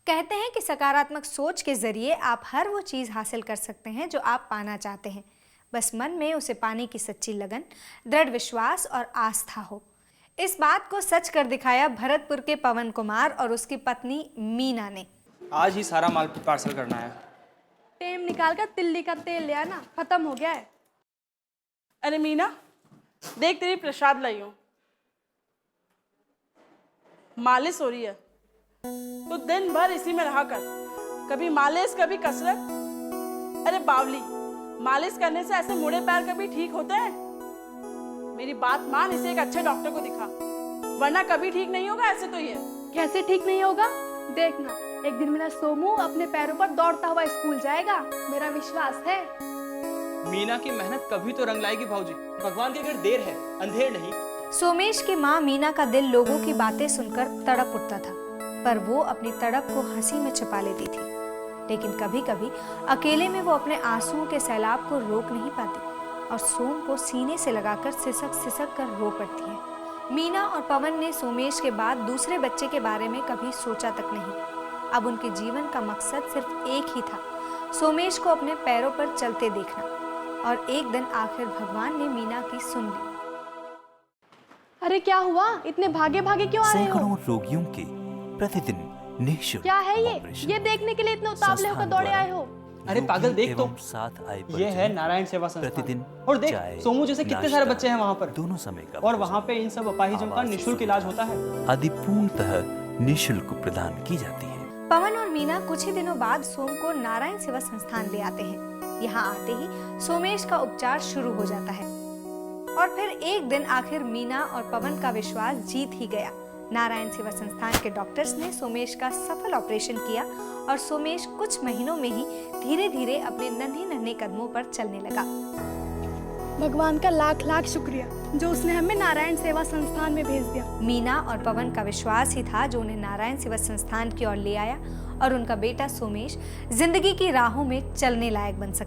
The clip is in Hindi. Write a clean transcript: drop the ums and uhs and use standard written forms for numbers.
कहते हैं कि सकारात्मक सोच के जरिए आप हर वो चीज़ हासिल कर सकते हैं जो आप पाना चाहते हैं। बस मन में उसे पाने की सच्ची लगन, दृढ़ विश्वास और आस्था हो। इस बात को सच कर दिखाया भरतपुर के पवन कुमार और उसकी पत्नी मीना ने। आज ही सारा माल पार्सल करना है। टेम निकाल कर तिल्ली का तेल ले आना, खत्म हो गया है। अरे मीना, देख तेरी प्रसाद लाई हूं। मालिश हो रही है तो दिन भर इसी में रहा कर, कभी मालिश कभी कसरत। अरे बावली, मालिश करने से ऐसे मुड़े पैर कभी ठीक होते हैं? मेरी बात मान, इसे एक अच्छे डॉक्टर को दिखा, वरना कभी ठीक नहीं होगा ऐसे तो ये। कैसे ठीक नहीं होगा? देखना, एक दिन मेरा सोमू अपने पैरों पर दौड़ता हुआ स्कूल जाएगा, मेरा विश्वास है। मीना की मेहनत कभी तो रंग लाएगी भाऊजी। भगवान की अगर देर है, अंधेर नहीं। सोमेश की माँ मीना का दिल लोगों की बातें सुनकर तड़प उठता था, पर वो अपनी तड़प को हंसी में छिपा लेती थी। लेकिन कभी कभी अकेले में वो अपने आंसुओं के सैलाब को रोक नहीं पाती और सोम को सीने से लगाकर सिसक सिसक कर रो पड़ती है। मीना और पवन ने सोमेश के बाद दूसरे बच्चे के बारे में कभी सोचा तक नहीं। अब उनके जीवन का मकसद सिर्फ एक ही था, सोमेश को अपने पैरों पर चलते देखना। और एक दिन आखिर भगवान ने मीना की सुन ली। अरे क्या हुआ? इतने भागे भागे क्यों आ रहे हो? सैकड़ों रोगियों के प्रतिदिन निःशुल्क क्या है ऑपरेशन ये देखने के लिए इतने उतावले होकर दौड़े आए हो? अरे पागल, देख तो, साथ आए ये है नारायण सेवा संस्थान। प्रतिदिन और देख सोमू जैसे कितने सारे बच्चे हैं वहाँ पर, दोनों समय का और वहाँ पे इन सब अपाहिजों का निःशुल्क इलाज होता है। आदि पूर्णतः निःशुल्क प्रदान की जाती है। पवन और मीना कुछ ही दिनों बाद सोम को नारायण सेवा संस्थान ले आते हैं। यहाँ आते ही सोमेश का उपचार शुरू हो जाता है और फिर एक दिन आखिर मीना और पवन का विश्वास जीत ही गया। नारायण सेवा संस्थान के डॉक्टर्स ने सोमेश का सफल ऑपरेशन किया और सोमेश कुछ महीनों में ही धीरे धीरे अपने नन्हे नन्हे कदमों पर चलने लगा। भगवान का लाख लाख शुक्रिया जो उसने हमें नारायण सेवा संस्थान में भेज दिया। मीना और पवन का विश्वास ही था जो उन्हें नारायण सेवा संस्थान की ओर ले आया और उनका बेटा सोमेश जिंदगी की राहों में चलने लायक बन सका।